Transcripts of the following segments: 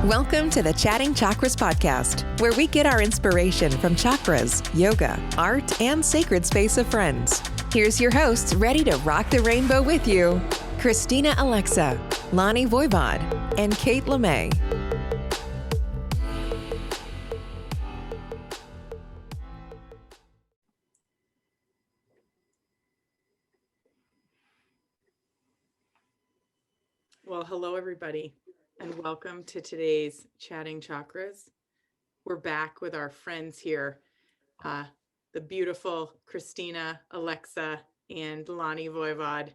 Welcome to the Chatting Chakras podcast, where we get our inspiration from chakras, yoga, art, and sacred space of friends. Here's your hosts ready to rock the rainbow with you, Christina Alexa, Lonnie Voivod, and Kate LeMay. Well, hello, everybody, and welcome to today's Chatting Chakras. We're back with our friends here, the beautiful Christina, Alexa, and Lonnie Voivod.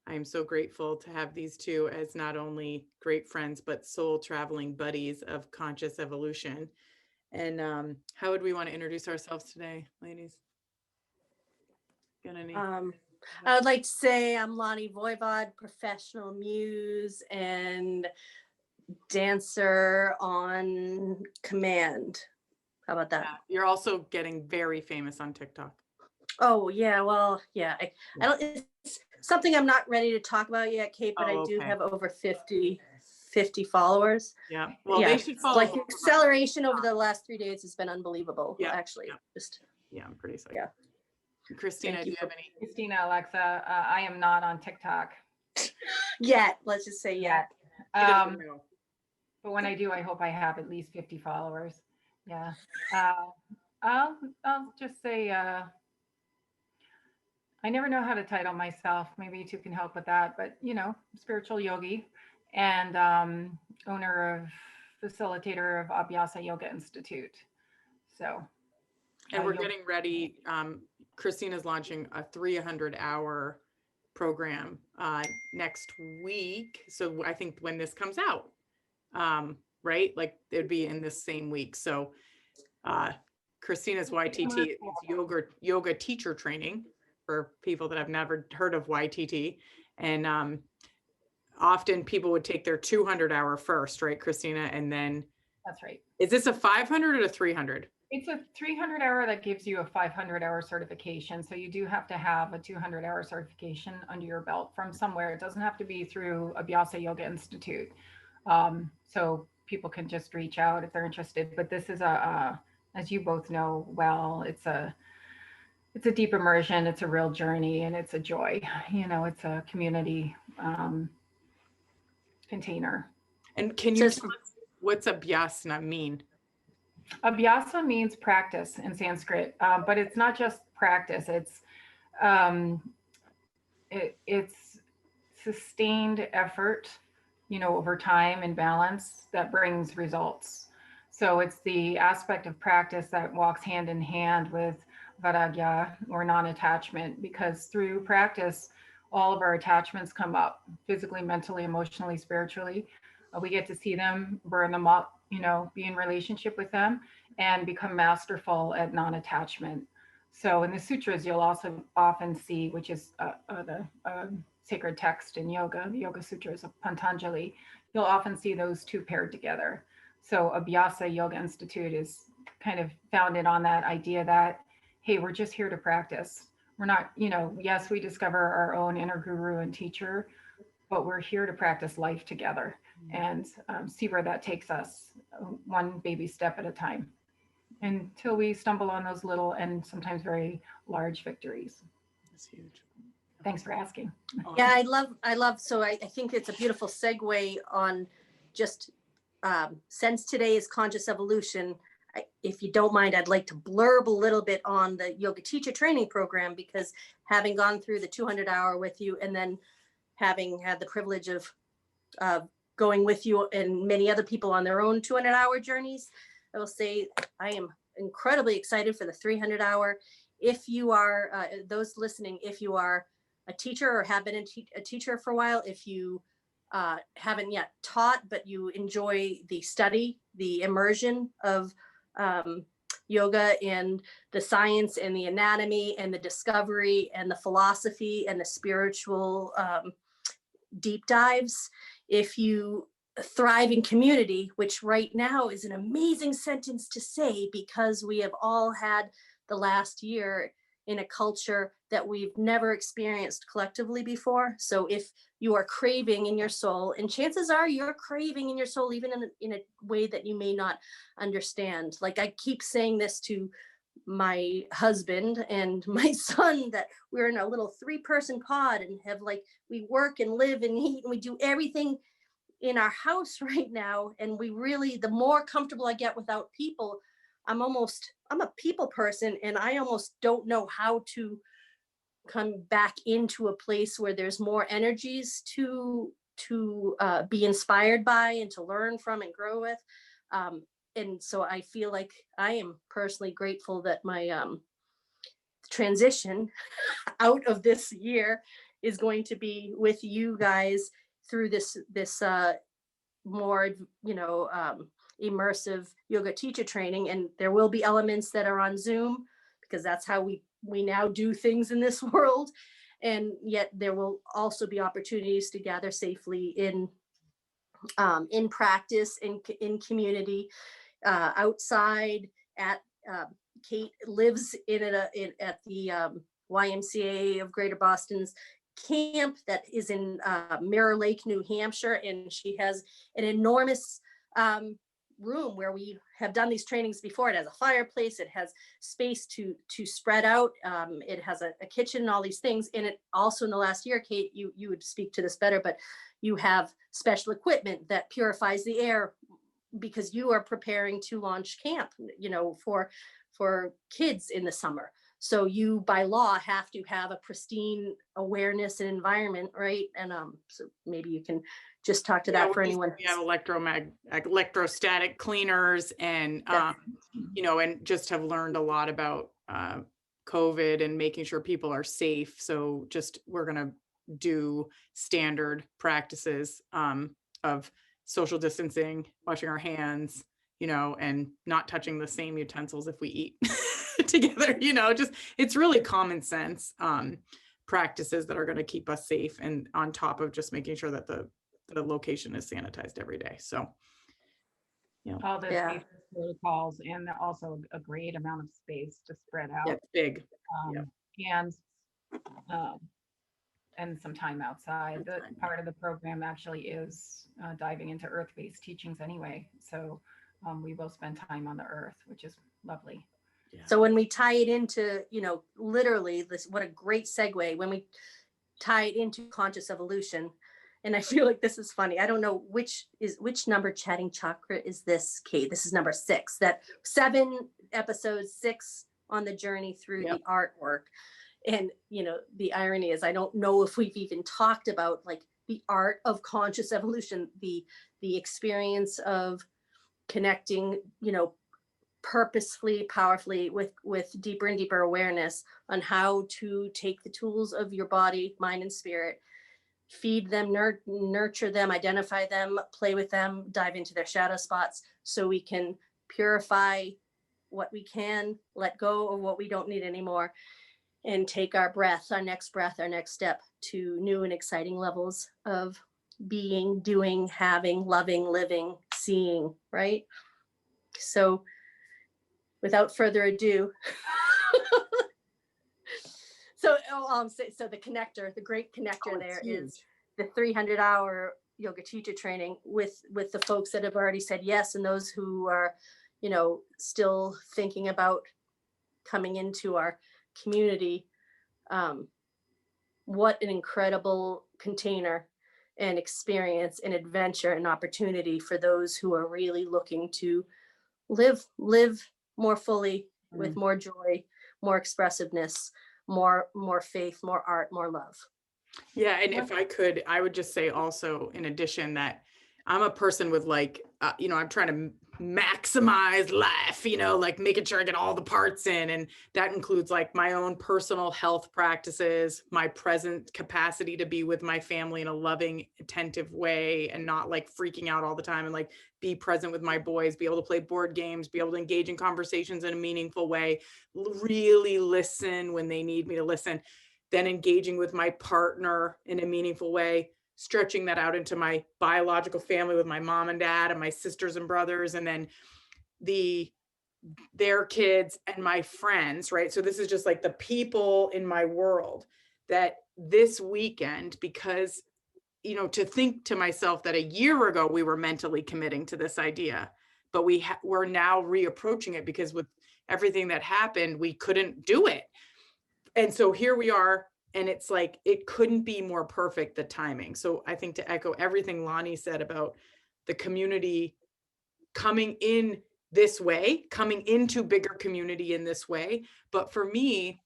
I'm so grateful to have these two as not only great friends, but soul traveling buddies of conscious evolution. And how would we want to introduce ourselves today, ladies? Got any? I would like to say I'm Lonnie Voivod, professional muse and dancer on command. How about that? Yeah, you're also getting very famous on TikTok. Oh, yeah. Well, yeah. I don't, it's something I'm not ready to talk about yet, Kate, but I do have over 50 followers. Yeah. Well, they should follow. Like the acceleration over the last 3 days has been unbelievable. Yeah. Actually. Yeah. I'm pretty excited. Yeah. Christina, do you have any? Christina, Alexa, I am not on TikTok yet. Let's just say yet. But when I do, I hope I have at least 50 followers. Yeah. I'll just say I never know how to title myself. Maybe you two can help with that. But spiritual yogi and owner of facilitator of Abhyasa Yoga Institute. So. And we're getting ready. Christina's launching a 300-hour program next week. So I think when this comes out, right? Like it'd be in this same week. So Christina's YTT is yoga teacher training for people that have never heard of YTT. And often people would take their 200-hour first, right, Christina? And then that's right. Is this a 500 or a 300? It's a 300-hour that gives you a 500-hour certification. So you do have to have a 200-hour certification under your belt from somewhere. It doesn't have to be through Abhyasa Yoga Institute. So people can just reach out if they're interested. But this is as you both know well, it's a deep immersion. It's a real journey, and it's a joy. It's a community container. And can you tell us what's Abhyasa mean? Abhyasa means practice in Sanskrit, but it's not just practice. It's sustained effort, over time and balance that brings results. So it's the aspect of practice that walks hand in hand with vairagya or non-attachment, because through practice, all of our attachments come up physically, mentally, emotionally, spiritually. We get to see them, burn them up, be in relationship with them and become masterful at non-attachment. So in the sutras, you'll also often see, which is the sacred text in yoga, the Yoga Sutras of Patanjali, you'll often see those two paired together. So Abhyasa Yoga Institute is kind of founded on that idea that, hey, we're just here to practice. We're not, yes, we discover our own inner guru and teacher, but we're here to practice life together and see where that takes us, one baby step at a time, until we stumble on those little and sometimes very large victories. That's huge. Thanks for asking. Yeah, I love. So I think it's a beautiful segue on just since today is conscious evolution. If you don't mind, I'd like to blurb a little bit on the yoga teacher training program, because having gone through the 200-hour with you and then having had the privilege of going with you and many other people on their own 200-hour journeys, I will say I am incredibly excited for the 300-hour. If you are, those listening, if you are a teacher or have been a teacher for a while, if you haven't yet taught, but you enjoy the study, the immersion of yoga and the science and the anatomy and the discovery and the philosophy and the spiritual deep dives, if you thrive in community, which right now is an amazing sentence to say, because we have all had the last year in a culture that we've never experienced collectively before. So if you are craving in your soul, and chances are you're craving in your soul, even in a way that you may not understand. Like I keep saying this to my husband and my son, that we're in a little 3-person pod and have like, we work and live and eat and we do everything in our house right now. And we really, the more comfortable I get without people, I'm a people person, and I almost don't know how to come back into a place where there's more energies to be inspired by and to learn from and grow with. And so I feel like I am personally grateful that my transition out of this year is going to be with you guys through this more, immersive yoga teacher training. And there will be elements that are on Zoom, because that's how we now do things in this world. And yet there will also be opportunities to gather safely in practice, in community, outside. Kate lives at the YMCA of Greater Boston's camp that is in Mirror Lake, New Hampshire, and she has an enormous room where we have done these trainings before. It has a fireplace, it has space to spread out, it has a kitchen and all these things. And it also, in the last year, Kate, you would speak to this better, but you have special equipment that purifies the air, because you are preparing to launch camp, for kids in the summer. So you, by law, have to have a pristine awareness and environment, right? And so maybe you can just talk to that for anyone. We have electrostatic cleaners, and and just have learned a lot about COVID and making sure people are safe. So we're gonna do standard practices of social distancing, washing our hands, and not touching the same utensils if we eat together, it's really common sense practices that are going to keep us safe, and on top of just making sure that the location is sanitized every day. So, all the safety protocols, and also a great amount of space to spread out. It's big. And some time outside. The part of the program actually is diving into earth-based teachings anyway. So we will spend time on the earth, which is lovely. Yeah. So when we tie it into, literally this, what a great segue, when we tie it into conscious evolution. And I feel like this is funny. I don't know which number chatting chakra is this, Kate. This is number 6, that 7 episodes, 6 on the journey through the artwork. And, the irony is, I don't know if we've even talked about like the art of conscious evolution, the experience of connecting, purposefully, powerfully with deeper and deeper awareness on how to take the tools of your body, mind, and spirit, feed them, nurture them, identify them, play with them, dive into their shadow spots, so we can purify what we can, let go of what we don't need anymore, and take our next step to new and exciting levels of being, doing, having, loving, living, seeing, right? So without further ado, so the connector, the great connector there is the 300-hour yoga teacher training with the folks that have already said yes, and those who are, still thinking about coming into our community. What an incredible container and experience and adventure and opportunity for those who are really looking to live more fully, with more joy, more expressiveness, more faith, more art, more love. Yeah. And if I could, I would just say also, in addition, that I'm a person with I'm trying to maximize life, like making sure I get all the parts in. And that includes like my own personal health practices, my present capacity to be with my family in a loving, attentive way, and not like freaking out all the time, and like be present with my boys, be able to play board games, be able to engage in conversations in a meaningful way, really listen when they need me to listen, then engaging with my partner in a meaningful way, stretching that out into my biological family with my mom and dad and my sisters and brothers, and then the their kids and my friends, right? So this is just like the people in my world that this weekend, because, you know, to think to myself that a year ago we were mentally committing to this idea, but we're now reapproaching it because with everything that happened, we couldn't do it. And so here we are, and it's like, it couldn't be more perfect, the timing. So I think to echo everything Lonnie said about the community coming in this way, coming into bigger community in this way. But for me,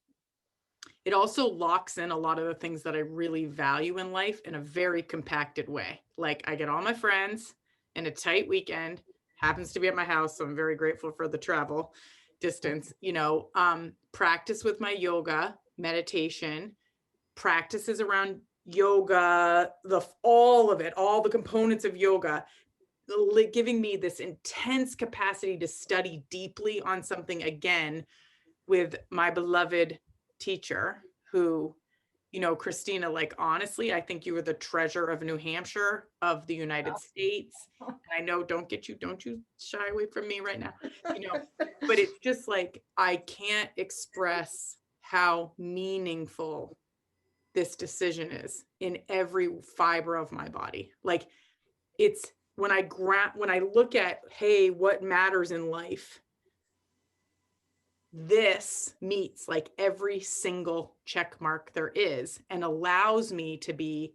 it also locks in a lot of the things that I really value in life in a very compacted way. Like I get all my friends in a tight weekend, happens to be at my house. So I'm very grateful for the travel distance, you know, practice with my yoga, meditation, practices around yoga, all of it, all the components of yoga, giving me this intense capacity to study deeply on something again with my beloved teacher who, you know, Christina, like, honestly, I think you were the treasure of New Hampshire, of the United States. And I know, don't you shy away from me right now, you know, but it's just like, I can't express how meaningful this decision is in every fiber of my body. Like it's when I look at, hey, what matters in life, this meets like every single check mark there is and allows me to be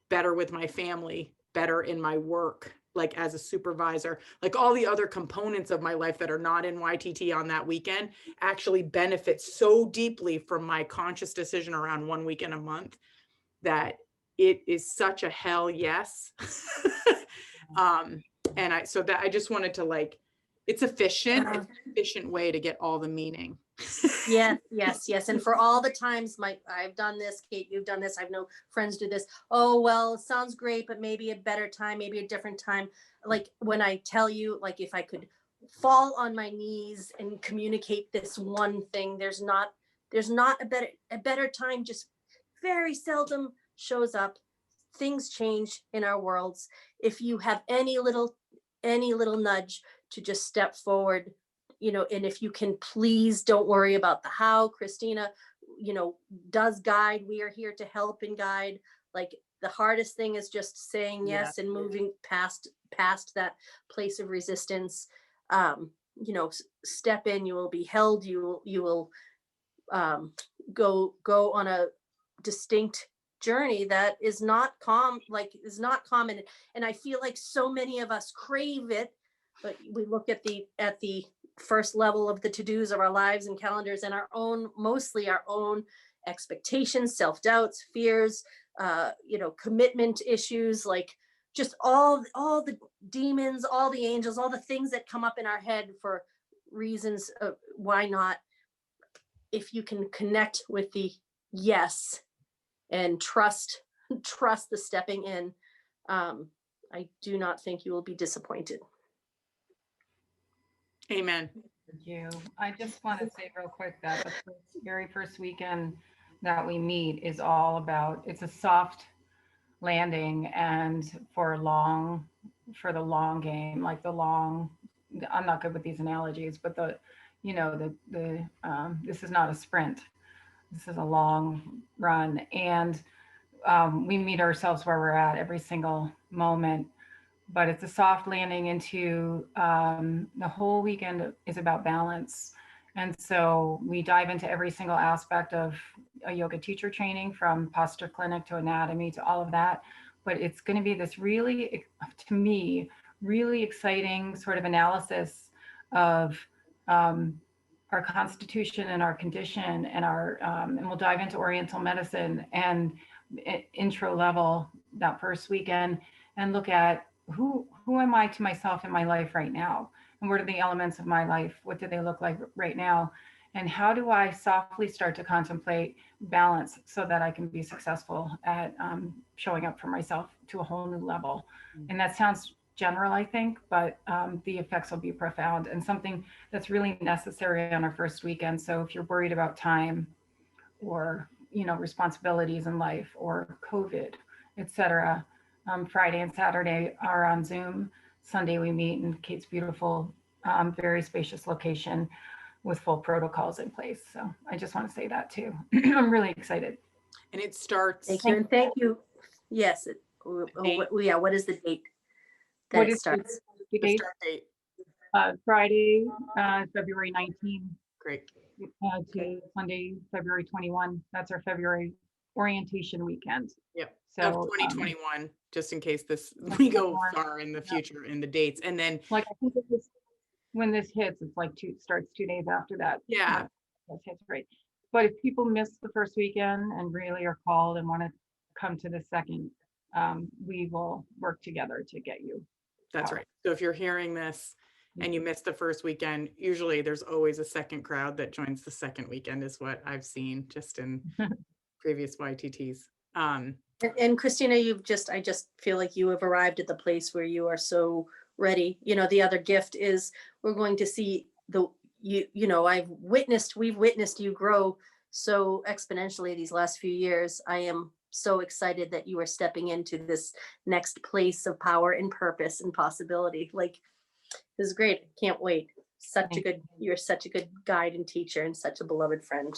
better with my family, better in my work, like as a supervisor, like all the other components of my life that are not in YTT on that weekend actually benefit so deeply from my conscious decision around one weekend a month that it is such a hell yes. And I just wanted to, like, it's efficient way to get all the meaning. Yes. And for all the times I've done this, Kate, you've done this, I've known friends do this. Oh, well, it sounds great, but maybe a better time, maybe a different time. Like when I tell you, like, if I could fall on my knees and communicate this one thing, there's not a better time, just very seldom shows up. Things change in our worlds. If you have any little nudge to just step forward, you know, and if you can, please don't worry about the how. Christina, you know, does guide. We are here to help and guide. Like the hardest thing is just saying yes and moving past that place of resistance. You know, step in, you will be held, you will go on a distinct journey that is not common. And I feel like so many of us crave it, but we look at the first level of the to-dos of our lives and calendars and mostly our own expectations, self-doubts, fears, you know, commitment issues, like just all the demons, all the angels, all the things that come up in our head for reasons of why not. If you can connect with the yes and trust the stepping in, I do not think you will be disappointed. Amen. Thank you. I just want to say real quick that the very first weekend that we meet is all about, it's a soft landing and for the long game, like I'm not good with these analogies, but this is not a sprint. This is a long run. And we meet ourselves where we're at every single moment, but it's a soft landing into the whole weekend is about balance. And so we dive into every single aspect of a yoga teacher training, from posture clinic to anatomy to all of that. But it's going to be this really, to me, really exciting sort of analysis of our constitution and our condition and and we'll dive into Oriental medicine and intro level that first weekend and look at who am I to myself in my life right now? And what are the elements of my life? What do they look like right now? And how do I softly start to contemplate balance so that I can be successful at showing up for myself to a whole new level? And that sounds general, I think, but the effects will be profound and something that's really necessary on our first weekend. So if you're worried about time or, you know, responsibilities in life or COVID, etc., Friday and Saturday are on Zoom. Sunday we meet in Kate's beautiful very spacious location with full protocols in place. So I just want to say that too. I'm really excited. And it starts. Thank you. And thank you. Yes. Yeah. What is the date that it starts? The The date? start date. Friday, February 19. Great. To Sunday, February 21. That's our February orientation weekend. Yep. So Of 2021, just in case we go far in the future in the dates. And then like I think when this hits, it's like starts 2 days after that. Yeah. That hits right. But if people miss the first weekend and really are called and want to come to the second, we will work together to get you. That's right. So if you're hearing this and you missed the first weekend, usually there's always a second crowd that joins the second weekend, is what I've seen just in previous YTTs. And Christina, I just feel like you have arrived at the place where you are so ready. You know, the other gift is we're going to see we've witnessed you grow so exponentially these last few years. I am so excited that you are stepping into this next place of power and purpose and possibility. Like, this is great. Can't wait. You're such a good guide and teacher and such a beloved friend.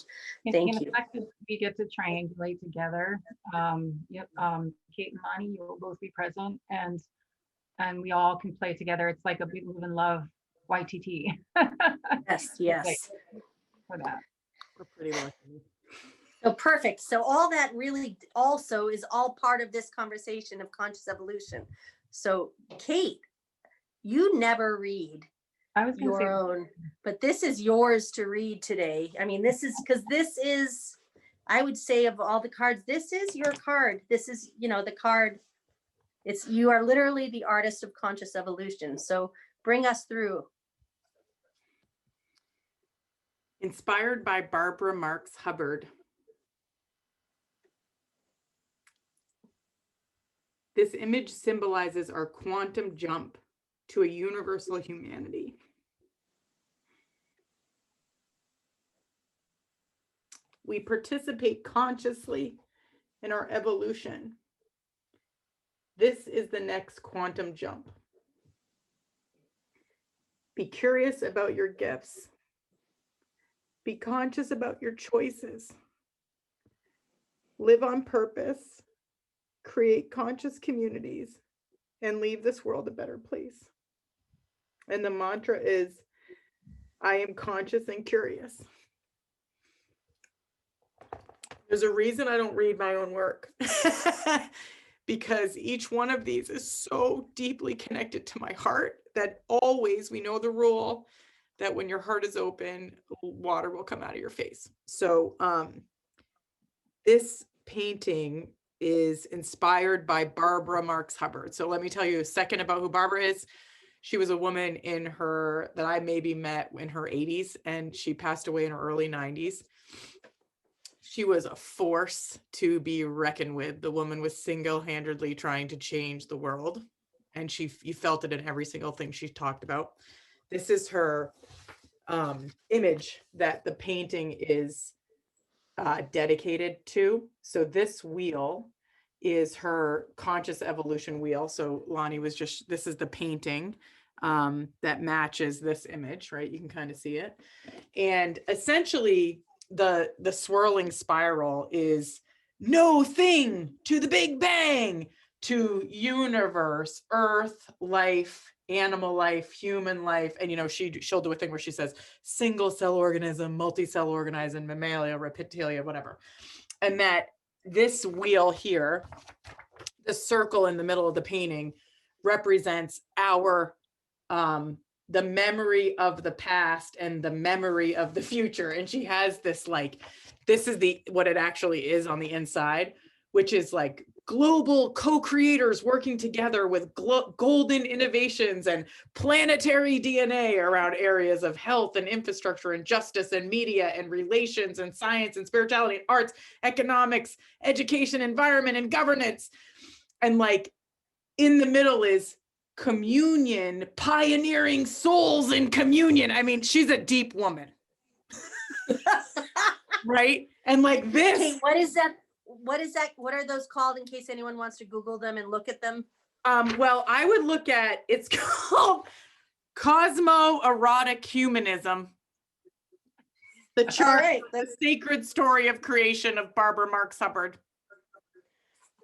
Thank you. The fact that we get to triangulate together. Kate and Lonnie, you will both be present, and we all can play together. It's like a big live and love YTT. Yes. For that. We're pretty lucky. So perfect. So all that really also is all part of this conversation of conscious evolution. So Kate, you never read your own, but this is yours to read today. I mean, this is, I would say, of all the cards, this is your card. This is, the card. You are literally the artist of conscious evolution. So bring us through. Inspired by Barbara Marx Hubbard. This image symbolizes our quantum jump to a universal humanity. We participate consciously in our evolution. This is the next quantum jump. Be curious about your gifts. Be conscious about your choices. Live on purpose. Create conscious communities and leave this world a better place. And the mantra is, I am conscious and curious. There's a reason I don't read my own work because each one of these is so deeply connected to my heart that always, we know the rule that when your heart is open, water will come out of your face. So this painting is inspired by Barbara Marx Hubbard. So let me tell you a second about who Barbara is. She was a woman that I maybe met in her 80s, and she passed away in her early 90s. She was a force to be reckoned with. The woman was single-handedly trying to change the world, and you felt it in every single thing she talked about. This is her image that the painting is dedicated to. So this wheel is her conscious evolution wheel. So Lonnie this is the painting that matches this image, right? You can kind of see it. And essentially the swirling spiral is no thing to the Big Bang, to universe, earth, life, animal life, human life. And, she'll do a thing where she says single cell organism, multi-cell organism, mammalia, reptilia, whatever. And that this wheel here, the circle in the middle of the painting, represents the memory of the past and the memory of the future. And she has this this is what it actually is on the inside, which is like global co-creators working together with golden innovations and planetary DNA around areas of health and infrastructure and justice and media and relations and science and spirituality and arts, economics, education, environment, and governance. And in the middle is communion, pioneering souls in communion. I mean, she's a deep woman. Right? And this. Okay, what is that? What are those called, in case anyone wants to Google them and look at them? Well, I would look at, it's called Cosmo-erotic humanism. The chart, right, the sacred story of creation of Barbara Marx Hubbard.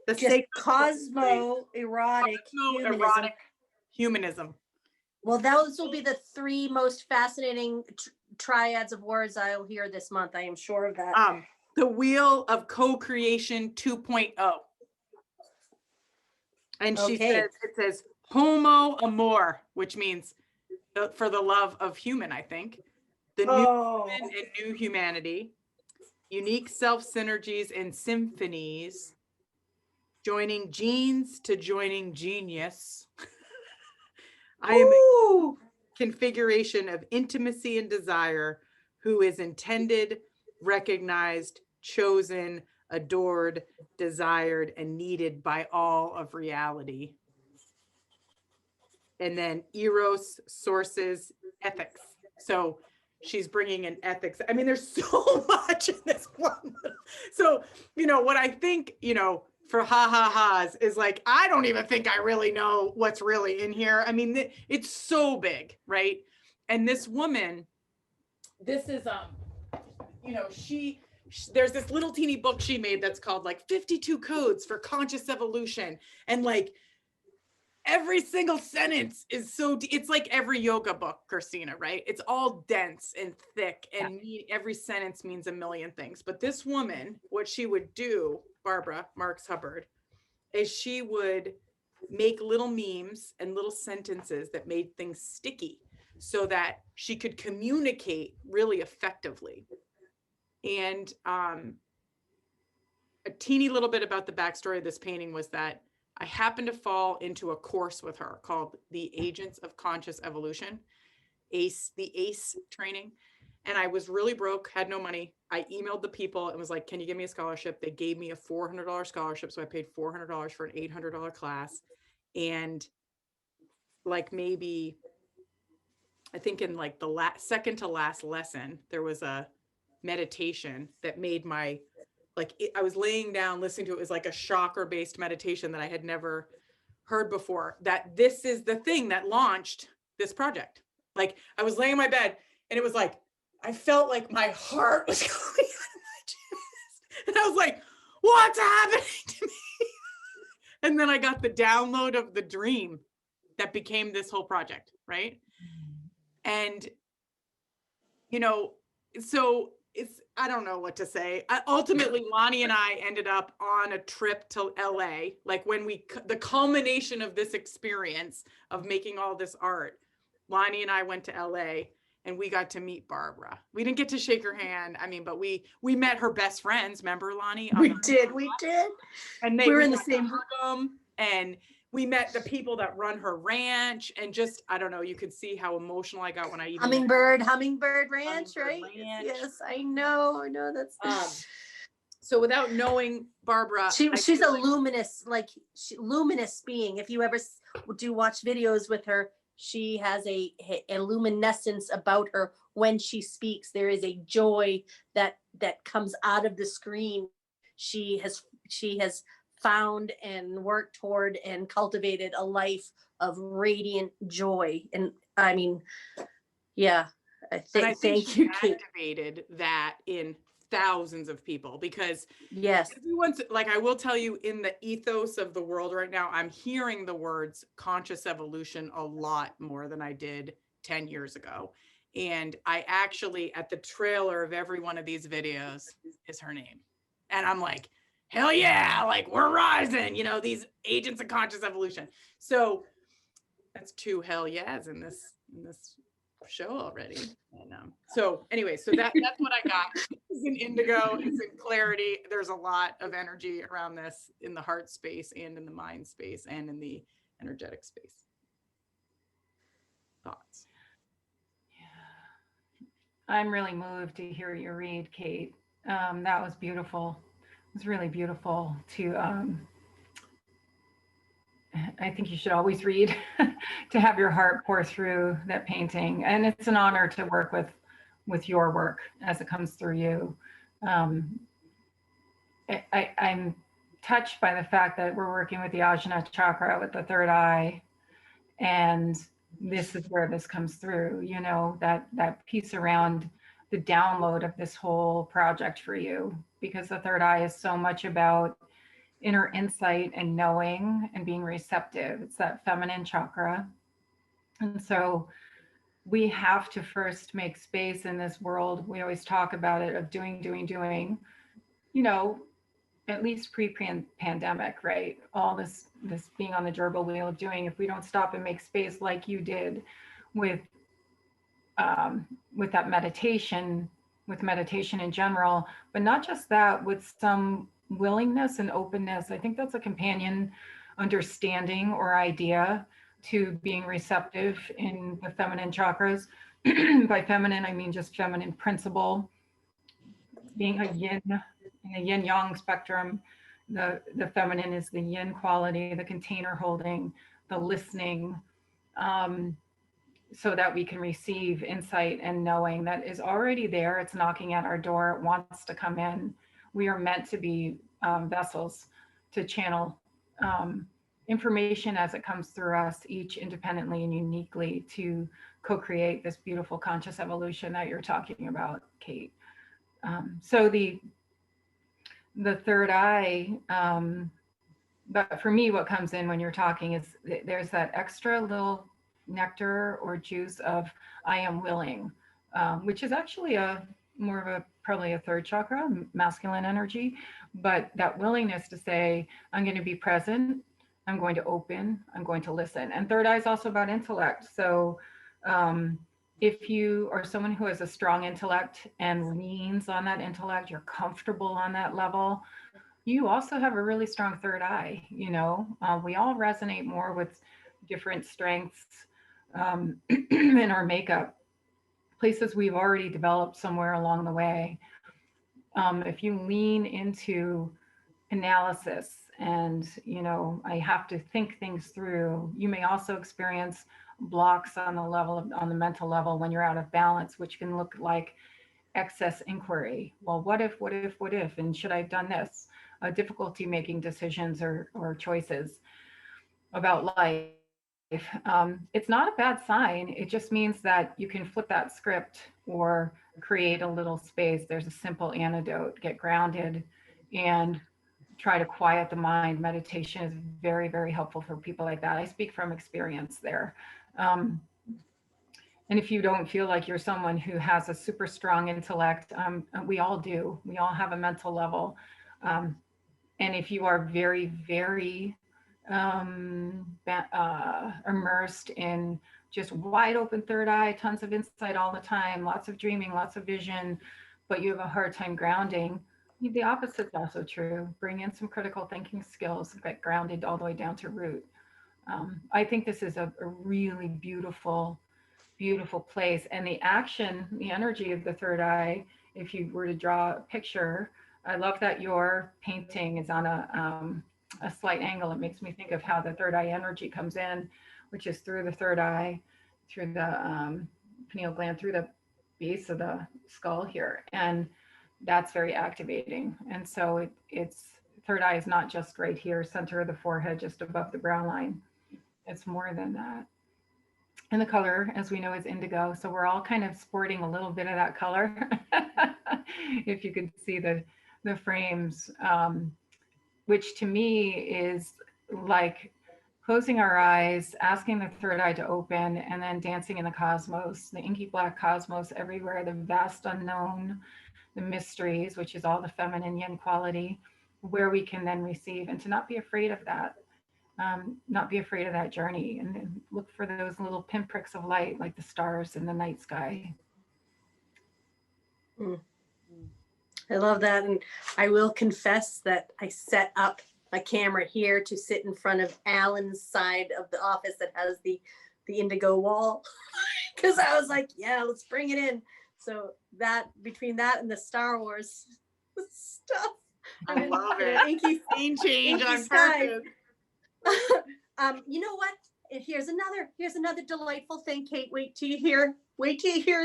The just cosmo-erotic humanism. Cosmo-erotic humanism. Well, those will be the three most fascinating triads of words I'll hear this month. I am sure of that. The wheel of co-creation 2.0. And she says, it says homo amor, which means for the love of human, I think. The new human and new humanity, unique self-synergies and symphonies, joining genes to joining genius. I am a configuration of intimacy and desire who is intended, recognized, chosen, adored, desired, and needed by all of reality. And then eros, sources, ethics. So she's bringing in ethics. I mean, there's so much in this one. So, you know, what I think, you know, for ha-ha-has is like, I don't even think I really know what's really in here. I mean, it's so big, right? And this woman, this is, you know, there's this little teeny book she made that's called like 52 Codes for Conscious Evolution. And like, every single sentence is so, it's like every yoga book, Christina, right? It's all dense and thick and every sentence means a million things. But this woman, what she would do, Barbara Marx Hubbard, is she would make little memes and little sentences that made things sticky so that she could communicate really effectively. And a teeny little bit about the backstory of this painting was that I happened to fall into a course with her called the Agents of Conscious Evolution, the ACE training. And I was really broke, had no money. I emailed the people and was like, can you give me a scholarship? They gave me a $400 scholarship. So I paid $400 for an $800 class. And like maybe, I think in like the second to last lesson, there was a meditation that made my, I was laying down listening to it. It was like a chakra based meditation that I had never heard before, that this is the thing that launched this project. Like I was laying in my bed and it was like, I felt like my heart was going out of my chest. And I was like, what's happening to me? And then I got the download of the dream that became this whole project, right? And, you know, so I don't know what to say. Ultimately, Lonnie and I ended up on a trip to LA. Like when the culmination of this experience of making all this art, Lonnie and I went to LA and we got to meet Barbara. We didn't get to shake her hand. I mean, but we met her best friends. Remember, Lonnie? We did. And we were in the same room. And we met the people that run her ranch, and just, I don't know, you could see how emotional I got when I even Hummingbird Ranch, right? Ranch. Yes, I know that's so without knowing Barbara, she's a luminous, luminous being. If you ever do watch videos with her, she has a luminescence about her. When she speaks, there is a joy that comes out of the screen. She has found and worked toward and cultivated a life of radiant joy. And I mean, yeah, thank you, Kate. Activated that in thousands of people, because yes, everyone's like, I will tell you, in the ethos of the world right now, I'm hearing the words conscious evolution a lot more than I did 10 years ago. And I actually, at the trailer of every one of these videos is her name. And I'm like, hell yeah, like we're rising, you know, these agents of conscious evolution. So that's 2 hell yeahs in this show already. And so anyway, so that's what I got. It's in indigo, it's in clarity. There's a lot of energy around this in the heart space and in the mind space and in the energetic space. Thoughts? Yeah, I'm really moved to hear you read, Kate. That was beautiful. It was really beautiful to, I think you should always read to have your heart pour through that painting. And it's an honor to work with your work as it comes through you. I'm touched by the fact that we're working with the Ajna chakra with the third eye. And this is where this comes through, you know, that piece around the download of this whole project for you, because the third eye is so much about inner insight and knowing and being receptive. It's that feminine chakra. And so we have to first make space in this world. We always talk about it of doing, you know, at least pre-pandemic, right? All this being on the gerbil wheel of doing, if we don't stop and make space like you did with that meditation, with meditation in general, but not just that, with some willingness and openness. I think that's a companion understanding or idea to being receptive in the feminine chakras. By feminine, I mean just feminine principle, being a yin, in the yin yang spectrum. The feminine is the yin quality, the container holding, the listening, so that we can receive insight and knowing that is already there. It's knocking at our door. It wants to come in. We are meant to be vessels to channel information as it comes through us, each independently and uniquely, to co-create this beautiful conscious evolution that you're talking about, Kate. So the third eye, but for me, what comes in when you're talking is there's that extra little nectar or juice of I am willing, which is actually more of a probably a third chakra, masculine energy, but that willingness to say, I'm going to be present, I'm going to open, I'm going to listen. And third eye is also about intellect. So if you are someone who has a strong intellect and leans on that intellect, you're comfortable on that level, you also have a really strong third eye. You know, we all resonate more with different strengths in our makeup, places we've already developed somewhere along the way. If you lean into analysis and, you know, I have to think things through, you may also experience blocks on the mental level when you're out of balance, which can look like excess inquiry. Well, what if, and should I have done this? Difficulty making decisions or choices about life. It's not a bad sign. It just means that you can flip that script or create a little space. There's a simple antidote. Get grounded and try to quiet the mind. Meditation is very, very helpful for people like that. I speak from experience there. And if you don't feel like you're someone who has a super strong intellect, we all do. We all have a mental level. And if you are very, very immersed in just wide open third eye, tons of insight all the time, lots of dreaming, lots of vision, but you have a hard time grounding, the opposite's also true. Bring in some critical thinking skills, get grounded all the way down to root. I think this is a really beautiful, beautiful place. And the action, the energy of the third eye, if you were to draw a picture, I love that your painting is on a slight angle. It makes me think of how the third eye energy comes in, which is through the third eye, through the pineal gland, through the base of the skull here. And that's very activating. And so it's third eye is not just right here, center of the forehead, just above the brow line. It's more than that. And the color, as we know, is indigo. So we're all kind of sporting a little bit of that color. If you could see the frames, which to me is like closing our eyes, asking the third eye to open, and then dancing in the cosmos, the inky black cosmos everywhere, the vast unknown, the mysteries, which is all the feminine yin quality, where we can then receive, and to not be afraid of that. Not be afraid of that journey, and then look for those little pinpricks of light, like the stars in the night sky. I love that. And I will confess that I set up my camera here to sit in front of Alan's side of the office that has the indigo wall, because I was like, yeah, let's bring it in. So that, between that and the Star Wars stuff, I love it. Inky, scene change on sky. purpose. You know what? Here's another delightful thing, Kate. Wait till you hear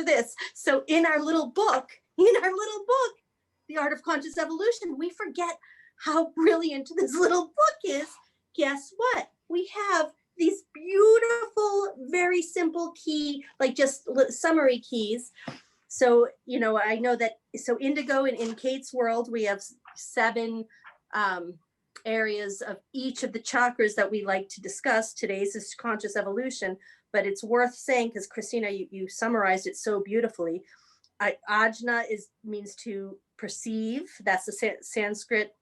this. So in our little book, The Art of Conscious Evolution, we forget how brilliant this little book is. Guess what? We have these beautiful very simple key, like just summary keys. So, you know, I know that, so indigo in Kate's world, we have 7 areas of each of the chakras that we like to discuss. Today's is conscious evolution, but it's worth saying, because Christina, you summarized it so beautifully. Ajna means to perceive. That's the Sanskrit,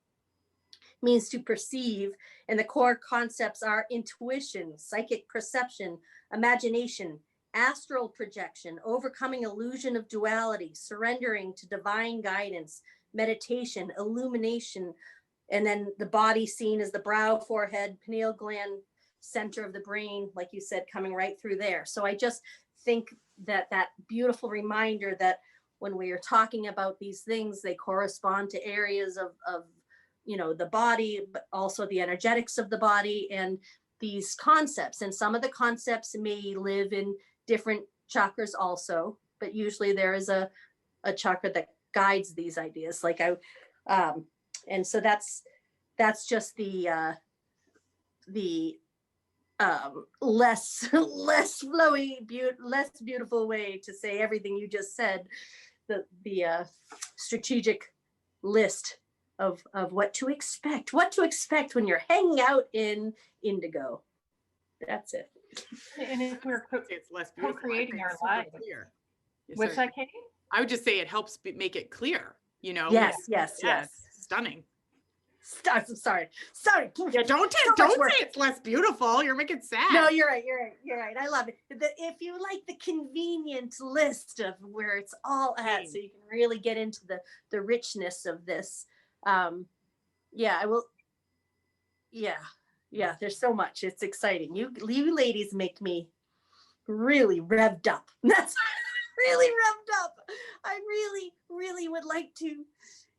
means to perceive. And the core concepts are intuition, psychic perception, imagination, astral projection, overcoming illusion of duality, surrendering to divine guidance, meditation, illumination, and then the body seen as the brow, forehead, pineal gland, center of the brain, like you said, coming right through there. So I just think that beautiful reminder that when we are talking about these things, they correspond to areas of you know, the body, but also the energetics of the body and these concepts. And some of the concepts may live in different chakras also, but usually there is a chakra that guides these ideas. Like and so that's just the less flowy, less beautiful way to say everything you just said. The strategic list of what to expect when you're hanging out in indigo. That's it. And if we're It's less beautiful. co-creating our Super lives. clear. Yes, What's sorry. that, Katie? I would just say it helps make it clear, you know? Yes. It's stunning. I'm sorry. Yeah, don't say it's less beautiful. You're making it sad. No, you're right. I love it. If you like the convenient list of where it's all at, so you can really get into the richness of this. Yeah, I will. Yeah, there's so much. It's exciting. You ladies make me really revved up. That's really revved up. I really would like to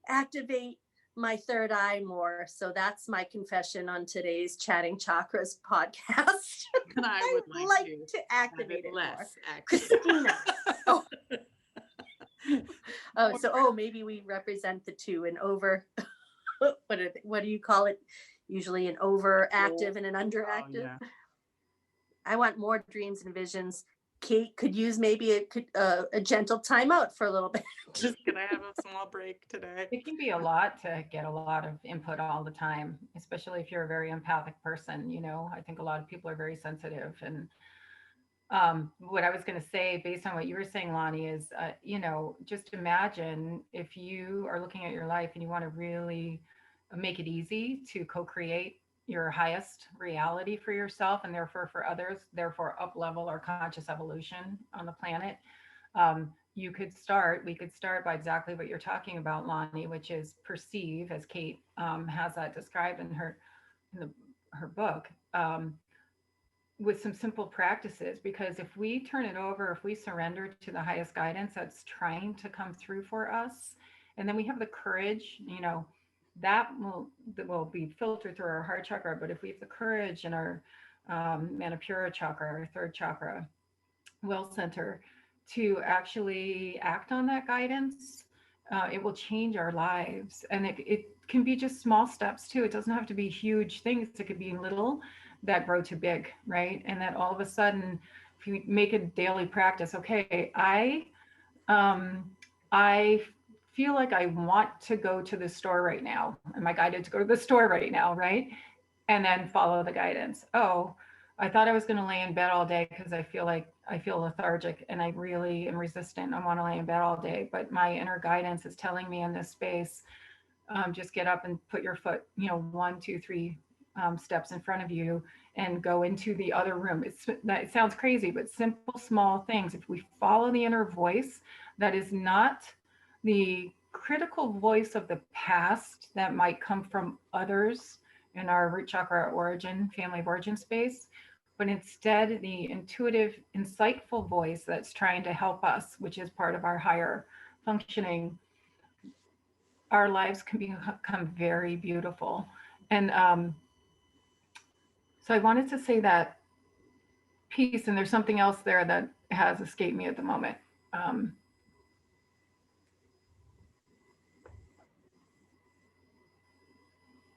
activate my third eye more. So that's my confession on today's Chatting Chakras podcast. And I would like to activate it less, more. actually. Christina. Maybe we represent the two, an over. What do you call it? Usually an overactive and an underactive. Yeah. I want more dreams and visions. Kate could use maybe a gentle timeout for a little bit. Just gonna have a small break today. It can be a lot to get a lot of input all the time, especially if you're a very empathic person. You know, I think a lot of people are very sensitive. And what I was going to say, based on what you were saying, Lonnie, is, you know, just imagine if you are looking at your life and you want to really make it easy to co-create your highest reality for yourself and therefore for others, therefore up level our conscious evolution on the planet. We could start by exactly what you're talking about, Lonnie, which is perceive, as Kate has that described in her book, with some simple practices. Because if we turn it over, if we surrender to the highest guidance that's trying to come through for us, and then we have the courage, you know, that will be filtered through our heart chakra. But if we have the courage in our Manipura chakra, our third chakra, will center, to actually act on that guidance, it will change our lives. And it can be just small steps too. It doesn't have to be huge things. It could be little that grow to big, right? And that all of a sudden, if you make a daily practice, okay, I feel like I want to go to the store right now. Am I guided to go to the store right now, right? And then follow the guidance. Oh, I thought I was going to lay in bed all day because I feel lethargic and I really am resistant. I want to lay in bed all day, but my inner guidance is telling me in this space, just get up and put your foot, 1, 2, 3 steps in front of you and go into the other room. It sounds crazy, but simple, small things. If we follow the inner voice, that is not the critical voice of the past that might come from others in our root chakra origin, family of origin space, but instead the intuitive, insightful voice that's trying to help us, which is part of our higher functioning, our lives can become very beautiful. And so I wanted to say that piece, and there's something else there that has escaped me at the moment.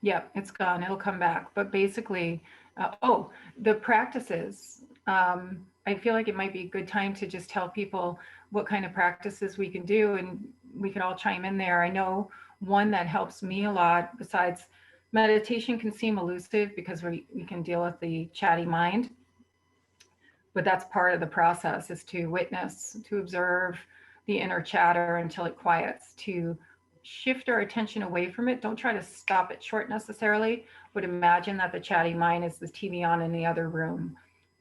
Yeah, it's gone. It'll come back. But basically, the practices I feel like it might be a good time to just tell people what kind of practices we can do, and we can all chime in there. I know one that helps me a lot, besides meditation, can seem elusive because we can deal with the chatty mind, but that's part of the process, is to witness, to observe the inner chatter until it quiets, to shift our attention away from it. Don't try to stop it short necessarily, but imagine that the chatty mind is the TV on in the other room.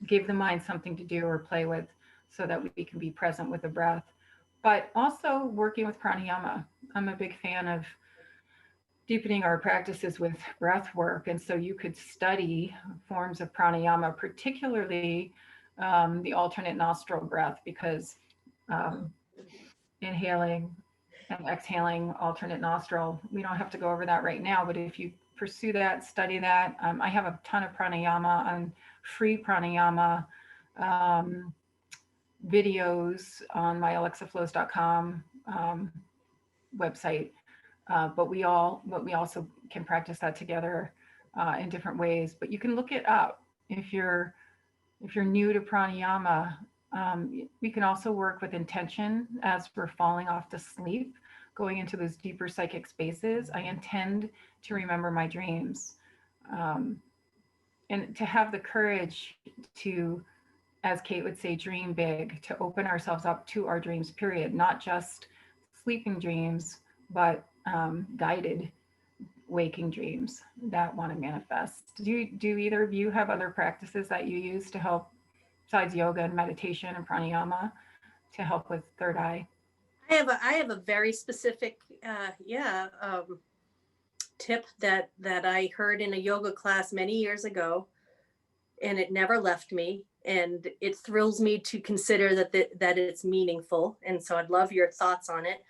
Give the mind something to do or play with so that we can be present with the breath. But also working with pranayama. I'm a big fan of deepening our practices with breath work. And so you could study forms of pranayama, particularly the alternate nostril breath, because inhaling and exhaling alternate nostril, we don't have to go over that right now, but if you pursue that, study that. I have a ton of pranayama on free pranayama videos on my alexaflows.com website. But we also can practice that together in different ways. But you can look it up if you're new to pranayama. We can also work with intention as we're falling off to sleep, going into those deeper psychic spaces. I intend to remember my dreams, and to have the courage to, as Kate would say, dream big, to open ourselves up to our dreams, period, not just sleeping dreams, but guided waking dreams that want to manifest. Do either of you have other practices that you use to help, besides yoga and meditation and pranayama, to help with third eye? I have a very specific tip that I heard in a yoga class many years ago, and it never left me, and it thrills me to consider that it's meaningful. And so I'd love your thoughts on it.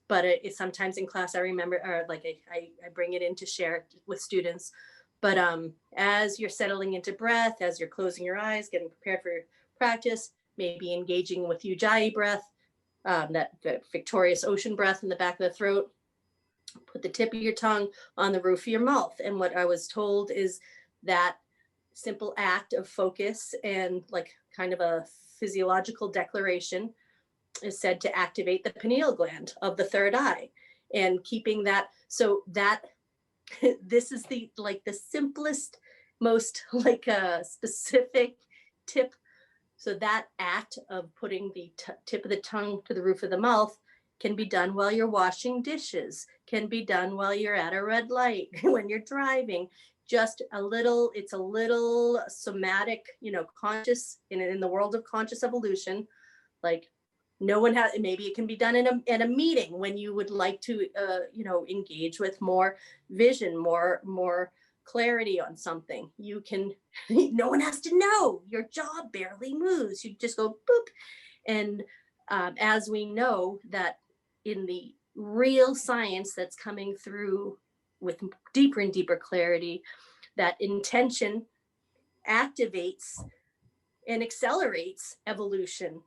But it's sometimes in class I remember, or like I bring it in to share with students. But as you're settling into breath, as you're closing your eyes, getting prepared for your practice, maybe engaging with Ujjayi breath, that victorious ocean breath in the back of the throat, put the tip of your tongue on the roof of your mouth. And what I was told is that simple act of focus and like kind of a physiological declaration is said to activate the pineal gland of the third eye, and keeping that. So that this is the simplest, most specific tip. So that act of putting the tip of the tongue to the roof of the mouth can be done while you're washing dishes, can be done while you're at a red light, when you're driving. Just it's a little somatic, conscious in the world of conscious evolution. Like, no one has, maybe it can be done in a meeting when you would like to, engage with more vision, more clarity on something. You can, no one has to know, your jaw barely moves. You just go boop. And as we know that in the real science that's coming through with deeper and deeper clarity, that intention activates and accelerates evolution.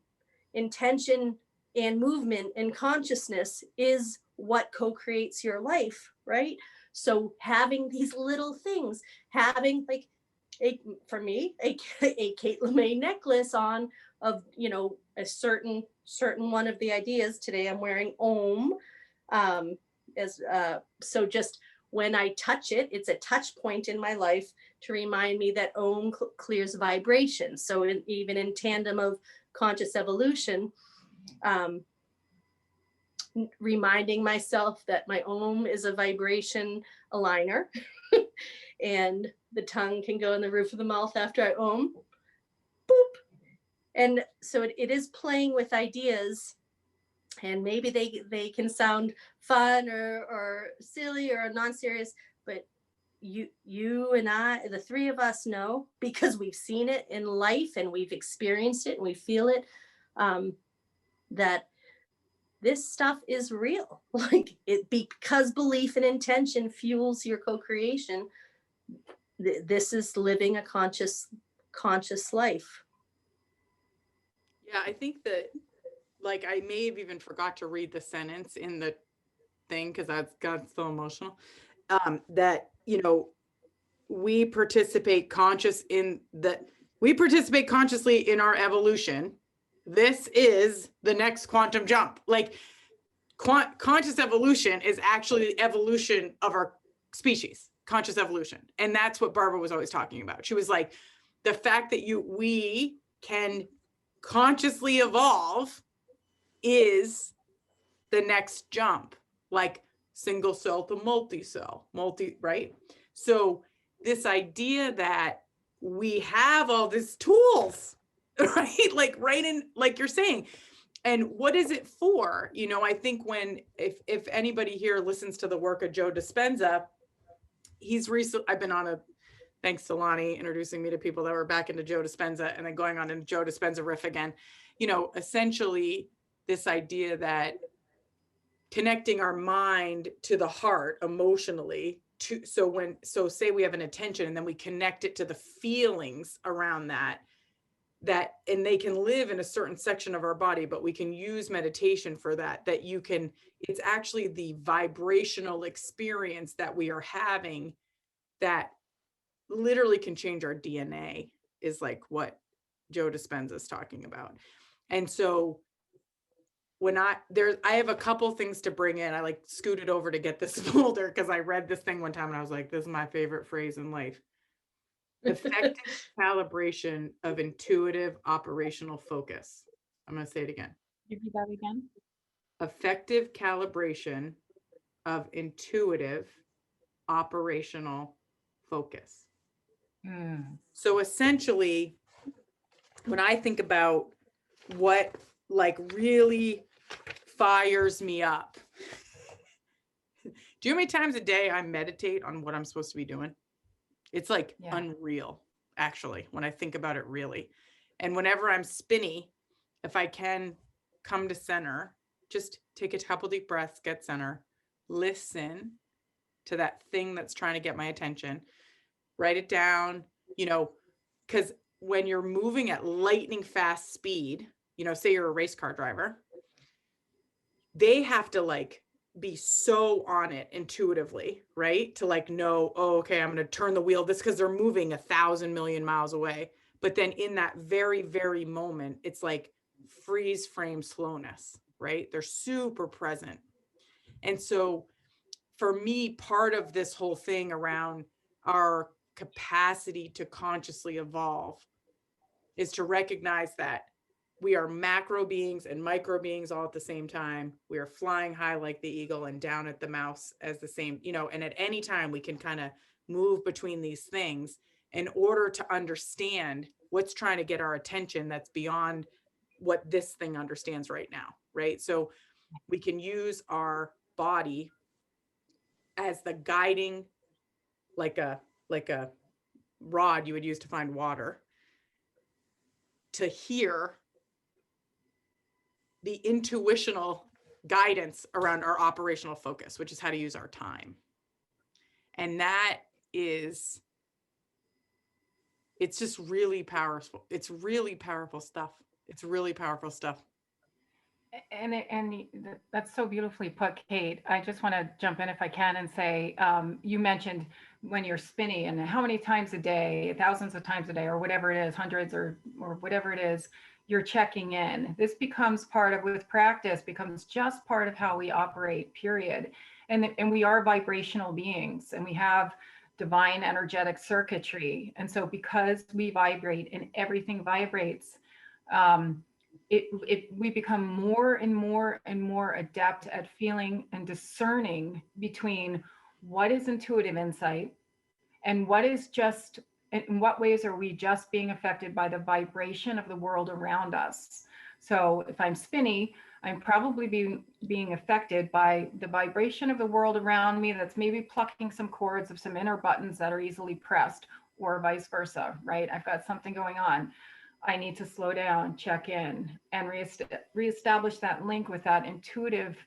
Intention and movement and consciousness is what co-creates your life, right? So having these little things, having like for me, a Kate LeMay necklace on of, a certain one of the ideas. Today I'm wearing Om. So just when I touch it, it's a touch point in my life to remind me that Om clears vibration. So even in tandem of conscious evolution, reminding myself that my Om is a vibration aligner and the tongue can go in the roof of the mouth after I Om, boop. And so it is playing with ideas, and maybe they can sound fun or silly or non-serious, but you and I, the three of us know, because we've seen it in life and we've experienced it and we feel it, that this stuff is real. Like because belief and intention fuels your co-creation. This is living a conscious life. Yeah, I think that, like, I may have even forgot to read the sentence in the thing because that's got so emotional. That, we participate conscious in that we participate consciously in our evolution. This is the next quantum jump. Like conscious evolution is actually the evolution of our species, conscious evolution. And that's what Barbara was always talking about. She was like, the fact that we can consciously evolve is the next jump, like single cell to multi-cell, right? So this idea that we have all these tools, right? Like you're saying, and what is it for? You know, I think if anybody here listens to the work of Joe Dispenza, I've been on thanks to Lonnie introducing me to people that were back into Joe Dispenza and then going on into Joe Dispenza riff again. You know, essentially this idea that connecting our mind to the heart emotionally so say we have an intention and then we connect it to the feelings around that and they can live in a certain section of our body, but we can use meditation for that it's actually the vibrational experience that we are having that literally can change our DNA, is like what Joe Dispenza is talking about. And so when I have a couple things to bring in. I like scooted over to get this folder because I read this thing one time and I was like, this is my favorite phrase in life. Effective calibration of intuitive operational focus. I'm going to say it again. Repeat that again. Effective calibration of intuitive operational focus. So essentially, when I think about what like really fires me up, do you know how many times a day I meditate on what I'm supposed to be doing? It's like unreal, actually, when I think about it really. And whenever I'm spinny, if I can come to center, just take a couple deep breaths, get center, listen to that thing that's trying to get my attention, write it down, you know, because when you're moving at lightning fast speed, you know, say you're a race car driver, they have to like be so on it intuitively, right? To like know, oh, okay, I'm going to turn the wheel, this because they're moving 1,000 million miles away. But then in that very, very moment, it's like freeze frame slowness, right? They're super present. And so for me, part of this whole thing around our capacity to consciously evolve is to recognize that we are macro beings and micro beings all at the same time. We are flying high like the eagle and down at the mouse as the same, you know, and at any time we can kind of move between these things in order to understand what's trying to get our attention that's beyond what this thing understands right now, right? So we can use our body as the guiding, like a rod you would use to find water, to hear the intuitional guidance around our operational focus, which is how to use our time. And it's just really powerful. It's really powerful stuff. It's really powerful stuff. And that's so beautifully put, Kate. I just want to jump in if I can and say, you mentioned when you're spinny and how many times a day, thousands of times a day, or whatever it is, hundreds or whatever it is, you're checking in. This becomes part of, with practice, becomes just part of how we operate, period. And we are vibrational beings and we have divine energetic circuitry. And so because we vibrate and everything vibrates, we become more and more and more adept at feeling and discerning between what is intuitive insight and what is just, in what ways are we just being affected by the vibration of the world around us. So if I'm spinny, I'm probably being affected by the vibration of the world around me that's maybe plucking some cords of some inner buttons that are easily pressed, or vice versa, right? I've got something going on. I need to slow down, check in, and reestablish that link with that intuitive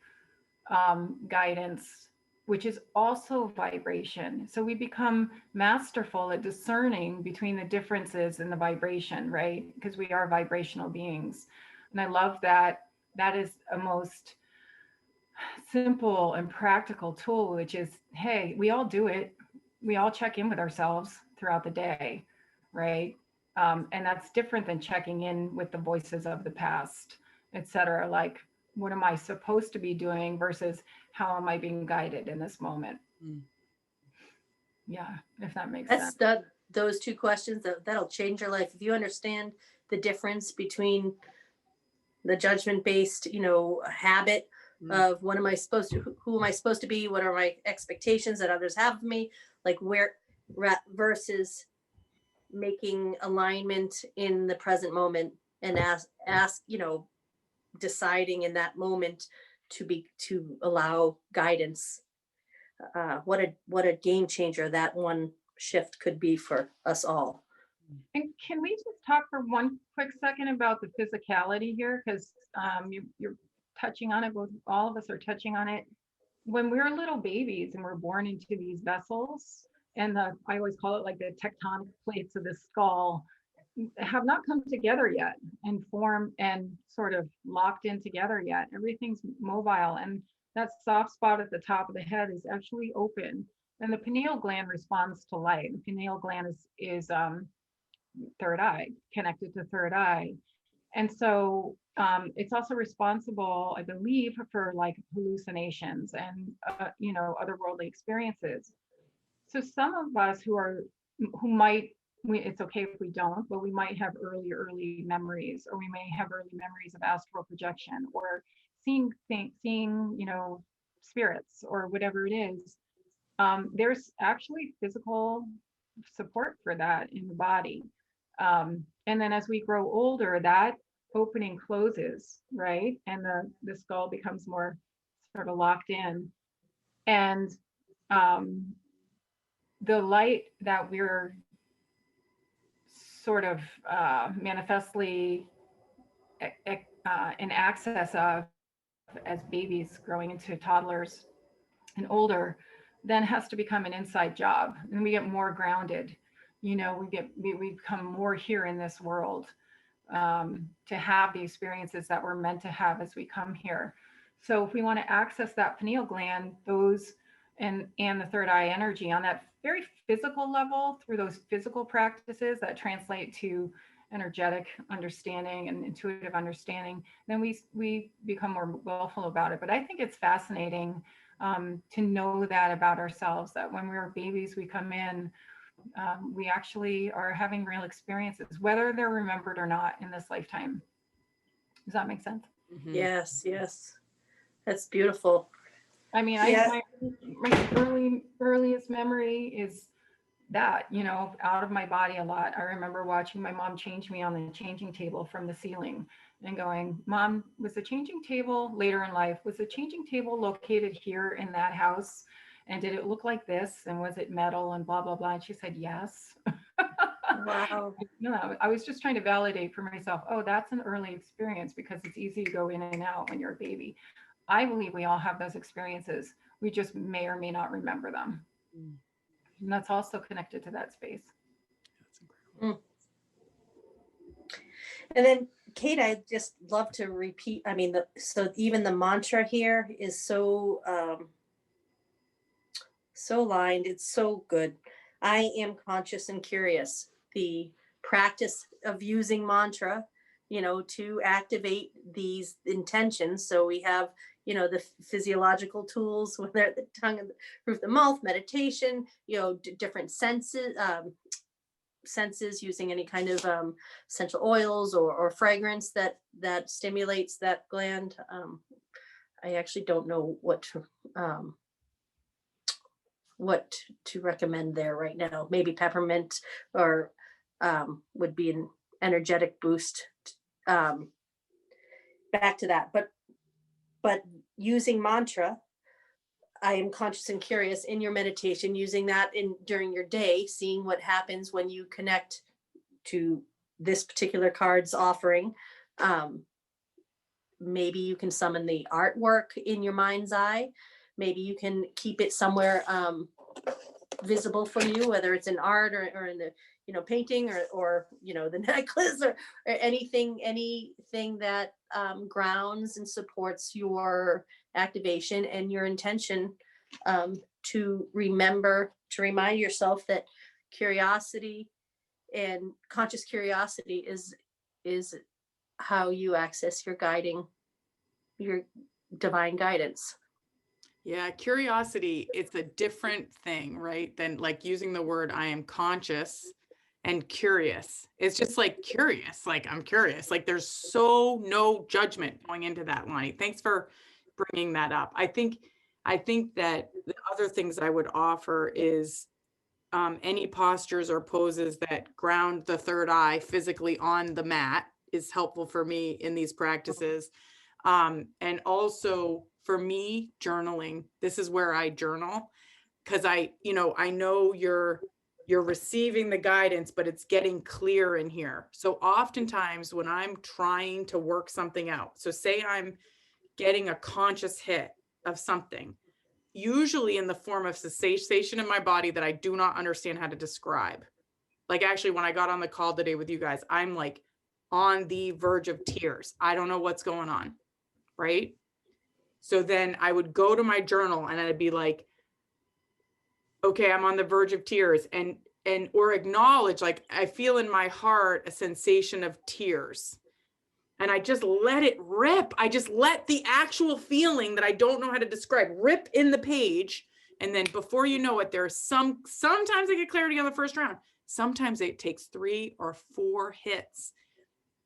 guidance, which is also vibration. So we become masterful at discerning between the differences in the vibration, right? Because we are vibrational beings. And I love that that is a most simple and practical tool, which is, hey, we all do it. We all check in with ourselves throughout the day, right? And that's different than checking in with the voices of the past, et cetera. Like, what am I supposed to be doing versus how am I being guided in this moment? Yeah, if that makes sense. Those two questions, that'll change your life. If you understand the difference between the judgment-based, habit of what am I supposed to, who am I supposed to be? What are my expectations that others have of me? Like versus making alignment in the present moment and ask, deciding in that moment to allow guidance. What a game changer that one shift could be for us all. And can we just talk for one quick second about the physicality here? Because you're touching on it, both all of us are touching on it. When we're little babies and we're born into these vessels, and I always call it like the tectonic plates of the skull have not come together yet and formed and sort of locked in together yet. Everything's mobile, and that soft spot at the top of the head is actually open. And the pineal gland responds to light. The pineal gland is third eye, connected to third eye. And so it's also responsible, I believe, for like hallucinations and, otherworldly experiences. So some of us it's okay if we don't, but we might have early memories, or we may have early memories of astral projection or seeing, spirits or whatever it is. There's actually physical support for that in the body. And then as we grow older, that opening closes, right? And the skull becomes more sort of locked in. And the light that we're sort of manifestly in access of as babies growing into toddlers and older, then has to become an inside job, and we get more grounded. We become more here in this world to have the experiences that we're meant to have as we come here. So if we want to access that pineal gland, those and the third eye energy on that very physical level through those physical practices that translate to energetic understanding and intuitive understanding, then we become more willful about it. But I think it's fascinating to know that about ourselves, that when we're babies, we come in, we actually are having real experiences, whether they're remembered or not in this lifetime. Does that make sense? Mm-hmm. Yes. That's beautiful. I mean, my earliest memory is that, out of my body a lot. I remember watching my mom change me on the changing table from the ceiling and going, Mom, was the changing table later in life, was the changing table located here in that house? And did it look like this? And was it metal and blah, blah, blah? And she said, yes. Wow. I was just trying to validate for myself, oh, that's an early experience, because it's easy to go in and out when you're a baby. I believe we all have those experiences. We just may or may not remember them. And that's also connected to that space. That's incredible. And then, Kate, I'd just love to repeat. I mean, so even the mantra here is so lined. It's so good. I am conscious and curious. The practice of using mantra, to activate these intentions. So we have, the physiological tools, whether the tongue and the roof of the mouth, meditation, different senses using any kind of essential oils or fragrance that stimulates that gland. I actually don't know what to recommend there right now. Maybe peppermint or would be an energetic boost. Back to that, but using mantra, I am conscious and curious in your meditation, using that during your day, seeing what happens when you connect to this particular card's offering. Maybe you can summon the artwork in your mind's eye. Maybe you can keep it somewhere visible for you, whether it's in art or in the painting or the necklace or anything that grounds and supports your activation and your intention, to remind yourself that curiosity And conscious curiosity is how you access your divine guidance. Yeah, curiosity, it's a different thing, right? Than like using the word I am conscious and curious. It's just like curious, like I'm curious. Like there's so no judgment going into that, Lonnie. Thanks for bringing that up. I think that the other things I would offer is any postures or poses that ground the third eye physically on the mat is helpful for me in these practices. And also for me, journaling. This is where I journal, because I know you're receiving the guidance, but it's getting clear in here. So oftentimes when I'm trying to work something out, so say I'm getting a conscious hit of something, usually in the form of sensation in my body that I do not understand how to describe. Like actually, when I got on the call today with you guys, I'm like on the verge of tears. I don't know what's going on, right? So then I would go to my journal and I'd be like, okay, I'm on the verge of tears, and or acknowledge, like, I feel in my heart a sensation of tears. And I just let it rip. I just let the actual feeling that I don't know how to describe rip in the page. And then before you know it, there's sometimes I get clarity on the first round. Sometimes it takes 3 or 4 hits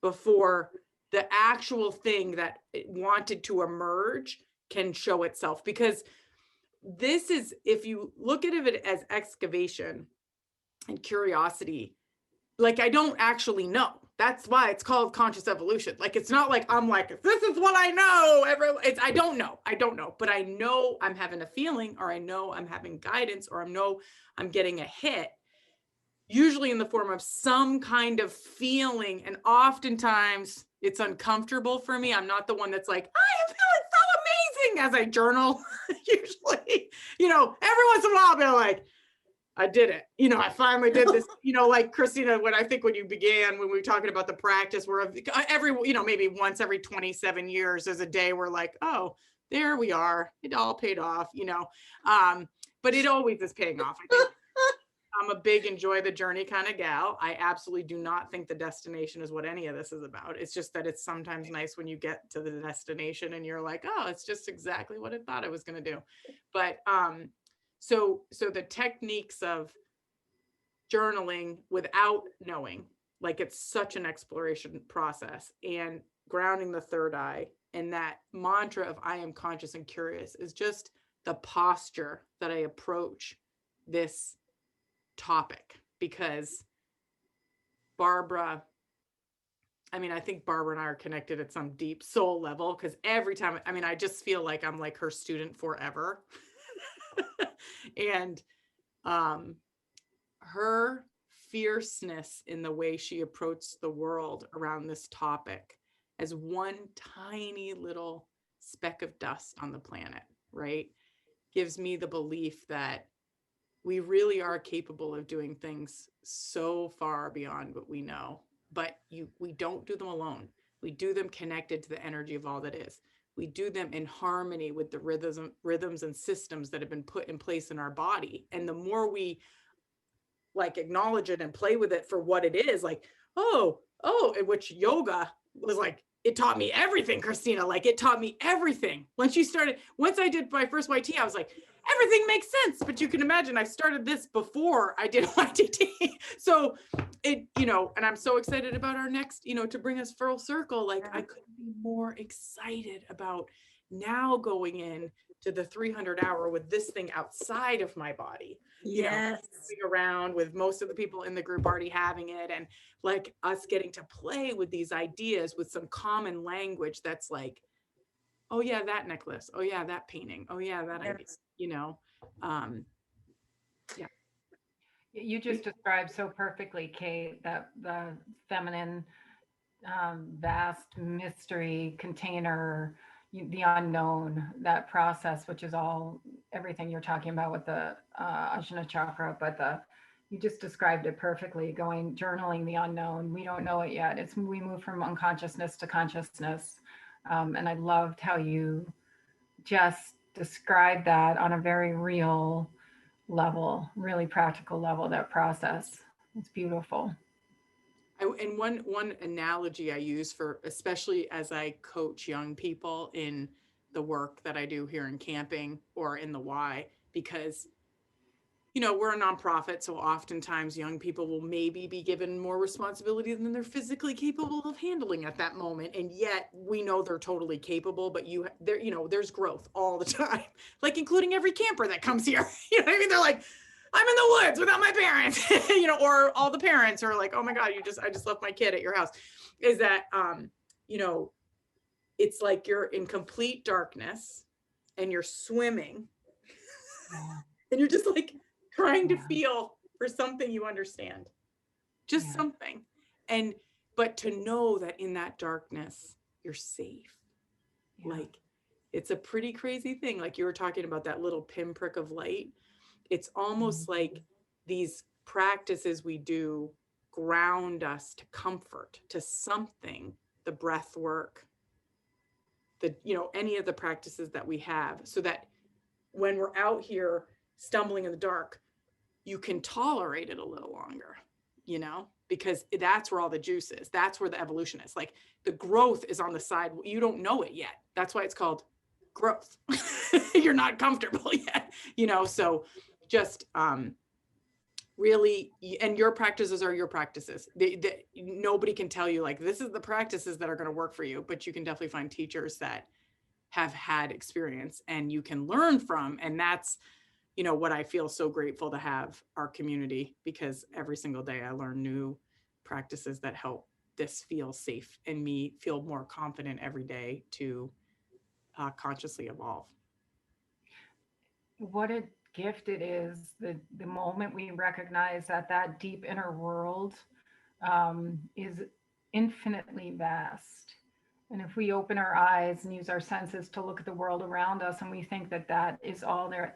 before the actual thing that it wanted to emerge can show itself. Because this is, if you look at it as excavation and curiosity, like I don't actually know. That's why it's called conscious evolution. Like, it's not like I'm like, this is what I know. I don't know, but I know I'm having a feeling, or I know I'm having guidance, or I know I'm getting a hit, usually in the form of some kind of feeling. And oftentimes it's uncomfortable for me. I'm not the one that's like, I am feeling so amazing as I journal. Usually, every once in a while I'll be like, I did it. I finally did this, like Christina, when you began, when we were talking about the practice, where maybe once every 27 years, there's a day where like, oh, there we are. It all paid off, but it always is paying off. I think I'm a big enjoy the journey kind of gal. I absolutely do not think the destination is what any of this is about. It's just that it's sometimes nice when you get to the destination and you're like, oh, it's just exactly what I thought I was going to do. But, so the techniques of journaling without knowing, like it's such an exploration process, and grounding the third eye, and that mantra of I am conscious and curious is just the posture that I approach this topic. Because Barbara, I think Barbara and I are connected at some deep soul level, because every time, I just feel like I'm like her student forever. And her fierceness in the way she approached the world around this topic as one tiny little speck of dust on the planet, right, gives me the belief that we really are capable of doing things so far beyond what we know. But we don't do them alone. We do them connected to the energy of all that is. We do them in harmony with the rhythms and systems that have been put in place in our body. And the more we like acknowledge it and play with it for what it is, like, in which yoga was like, it taught me everything, Christina. Like, it taught me everything. Once I did my first YT, I was like, everything makes sense. But you can imagine I started this before I did YTT. So it, and I'm so excited about our next, to bring us full circle. Like, I couldn't be more excited about now going in to the 300-hour with this thing outside of my body. Yes. Around with most of the people in the group already having it, and like us getting to play with these ideas with some common language that's like, oh yeah, that necklace, oh yeah, that painting, oh yeah, that idea, yeah. You just described so perfectly, Kate, that the feminine, vast mystery container, the unknown, that process, which is all everything you're talking about with the Ajna chakra, but you just described it perfectly. Journaling the unknown, we don't know it yet. We move from unconsciousness to consciousness, and I loved how you just described that on a very real level, really practical level. That process, it's beautiful. And one analogy I use for, especially as I coach young people in the work that I do here in camping or in the Y, because, you know, we're a nonprofit. So oftentimes young people will maybe be given more responsibility than they're physically capable of handling at that moment. And yet we know they're totally capable, but there's growth all the time, like including every camper that comes here. You know what I mean? They're like, I'm in the woods without my parents, you know, or all the parents are like, oh my God, I just left my kid at your house. Is that, you know, it's like you're in complete darkness and you're swimming and you're just like trying to feel for something you understand, just something. But to know that in that darkness, you're safe. Like, it's a pretty crazy thing. Like you were talking about that little pinprick of light. It's almost like these practices we do ground us to comfort, to something, the breath work, any of the practices that we have, so that when we're out here stumbling in the dark, you can tolerate it a little longer, because that's where all the juice is. That's where the evolution is. Like the growth is on the side. You don't know it yet. That's why it's called growth. You're not comfortable yet, so just really, and your practices are your practices. Nobody can tell you like, this is the practices that are going to work for you, but you can definitely find teachers that have had experience and you can learn from. And that's, what I feel so grateful to have our community, because every single day I learn new practices that help this feel safe and me feel more confident every day to consciously evolve. What a gift it is, the moment we recognize that deep inner world is infinitely vast. And if we open our eyes and use our senses to look at the world around us, and we think that is all there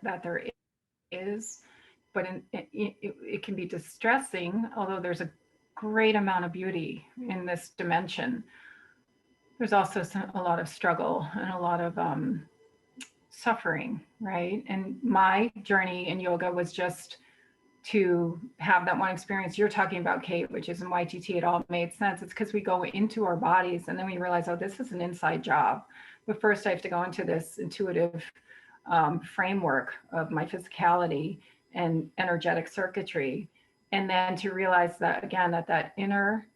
is, but it can be distressing, although there's a great amount of beauty in this dimension. There's also a lot of struggle and a lot of suffering, right? And my journey in yoga was just to have that one experience you're talking about, Kate, which is in YTT. It all made sense. It's because we go into our bodies and then we realize, oh, this is an inside job. But first I have to go into this intuitive framework of my physicality and energetic circuitry. And then to realize that, again, that inner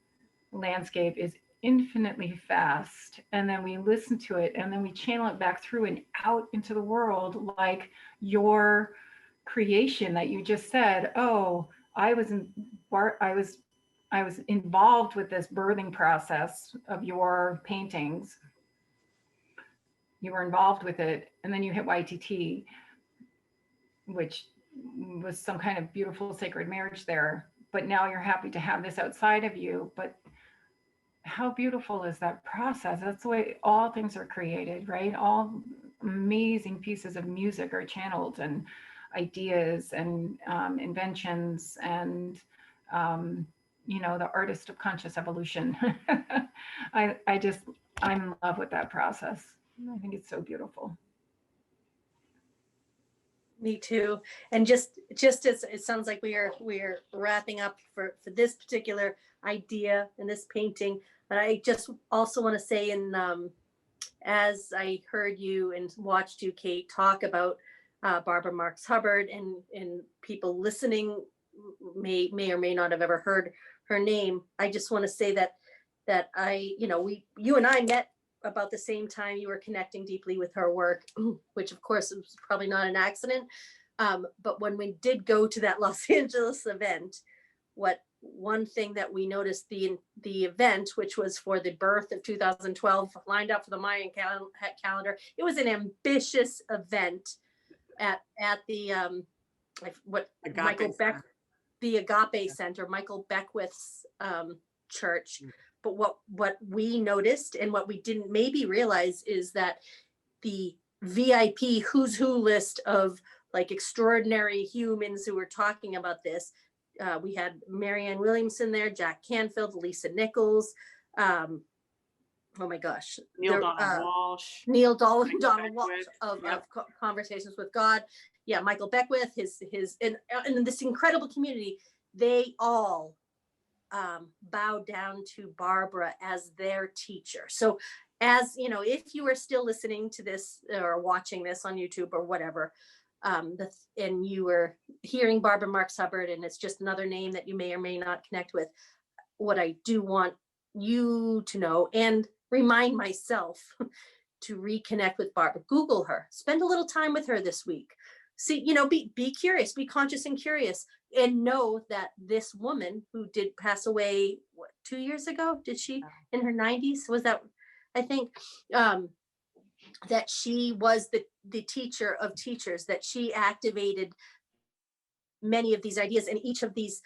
landscape is infinitely fast. And then we listen to it and then we channel it back through and out into the world, like your creation that you just said, oh, I was involved with this birthing process of your paintings. You were involved with it, and then you hit YTT, which was some kind of beautiful sacred marriage there. But now you're happy to have this outside of you. But how beautiful is that process? That's the way all things are created, right? All amazing pieces of music are channeled, and ideas and inventions, and the artist of conscious evolution. I'm in love with that process. I think it's so beautiful. Me too. And just as it sounds like we are wrapping up for this particular idea and this painting, but I just also want to say, as I heard you and watched you, Kate, talk about Barbara Marx Hubbard, and people listening may or may not have ever heard her name. I just want to say that you and I met about the same time. You were connecting deeply with her work, which of course was probably not an accident. But when we did go to that Los Angeles event, one thing that we noticed, the event, which was for the birth of 2012, lined up for the Mayan calendar, it was an ambitious event at the the Agape Center, Michael Beckwith's church. But what we noticed and what we didn't maybe realize is that the VIP who's who list of like extraordinary humans who were talking about this, we had Marianne Williamson there, Jack Canfield, Lisa Nichols, oh my gosh, Neil Donald Walsh, Donald Walsh of Conversations with God. Yeah, Michael Beckwith, his and this incredible community, they all bow down to Barbara as their teacher. So as you know, if you are still listening to this or watching this on YouTube or whatever, and you were hearing Barbara Marx Hubbard and it's just another name that you may or may not connect with, what I do want you to know and remind myself to reconnect with Barbara. Google her, spend a little time with her this week. See, you know, be curious, be conscious and curious, and know that this woman who did pass away, what, 2 years ago? Did she, in her 90s? Was that, I think, that she was the teacher of teachers, that she activated many of these ideas, and each of these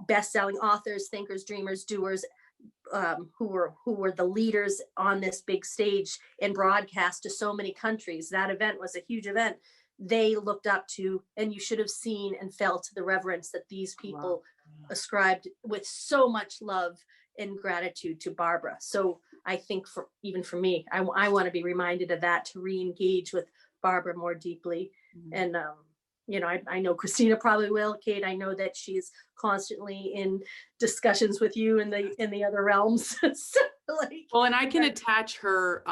best-selling authors, thinkers, dreamers, doers, who were the leaders on this big stage and broadcast to so many countries. That event was a huge event. They looked up to, and you should have seen and felt the reverence that these people ascribed with so much love and gratitude to Barbara. So I think even for me, I want to be reminded of that, to re-engage with Barbara more deeply. And you know, I know Christina probably will. Kate, I know that she's constantly in discussions with you in the other realms. So, like, well, and I can attach her.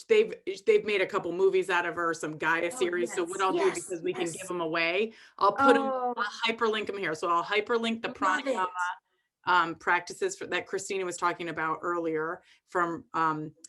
They've made a couple movies out of her, some Gaia series. So what I'll do, because we can give them away, I'll put them. I'll hyperlink them here. So I'll hyperlink the pranayama practices that Christina was talking about earlier from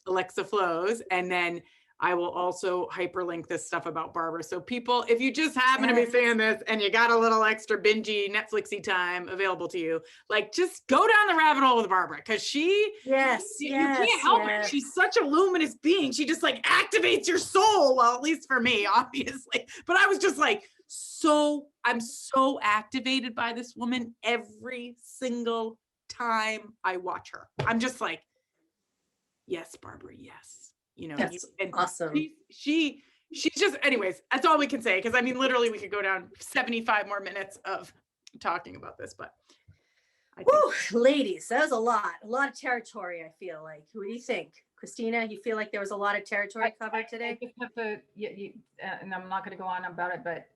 Alexa Flows, and then I will also hyperlink this stuff about Barbara. So people, if you just happen to be seeing this and you got a little extra bingey Netflixy time available to you, like, just go down the rabbit hole with Barbara, because you can't help it. She's such a luminous being. She just like activates your soul. Well, at least for me, obviously. But I was just like, I'm so activated by this woman every single time I watch her. I'm just like, yes, Barbara, yes. You know, and awesome. She's just, anyways, that's all we can say. Because I mean, literally, we could go down 75 more minutes of talking about this. But ladies, that was a lot of territory. I feel like. What do you think, Christina? You feel like there was a lot of territory covered today? I just have to, and I'm not going to go on about it, but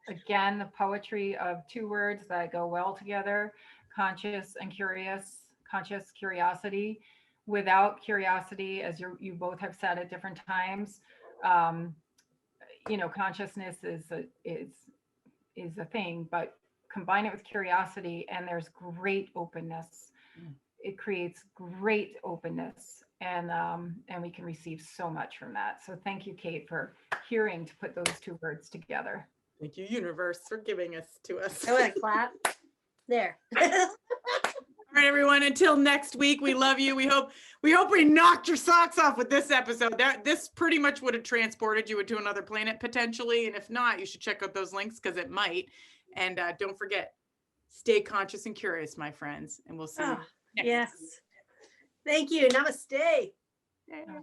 again, the poetry of two words that go well together: conscious and curious. Conscious curiosity. Without curiosity, as you both have said at different times, you know, consciousness is a thing, but combine it with curiosity, and there's great openness. It creates great openness, and we can receive so much from that. So thank you, Kate, for hearing to put those two words together. Thank you, universe, for giving us to us. I want to clap. There. All right, everyone, until next week, we love you. We hope we knocked your socks off with this episode. This pretty much would have transported you into another planet potentially. And if not, you should check out those links, because it might. And don't forget, stay conscious and curious, my friends. And we'll see you next week. Thank you. Namaste. Yeah.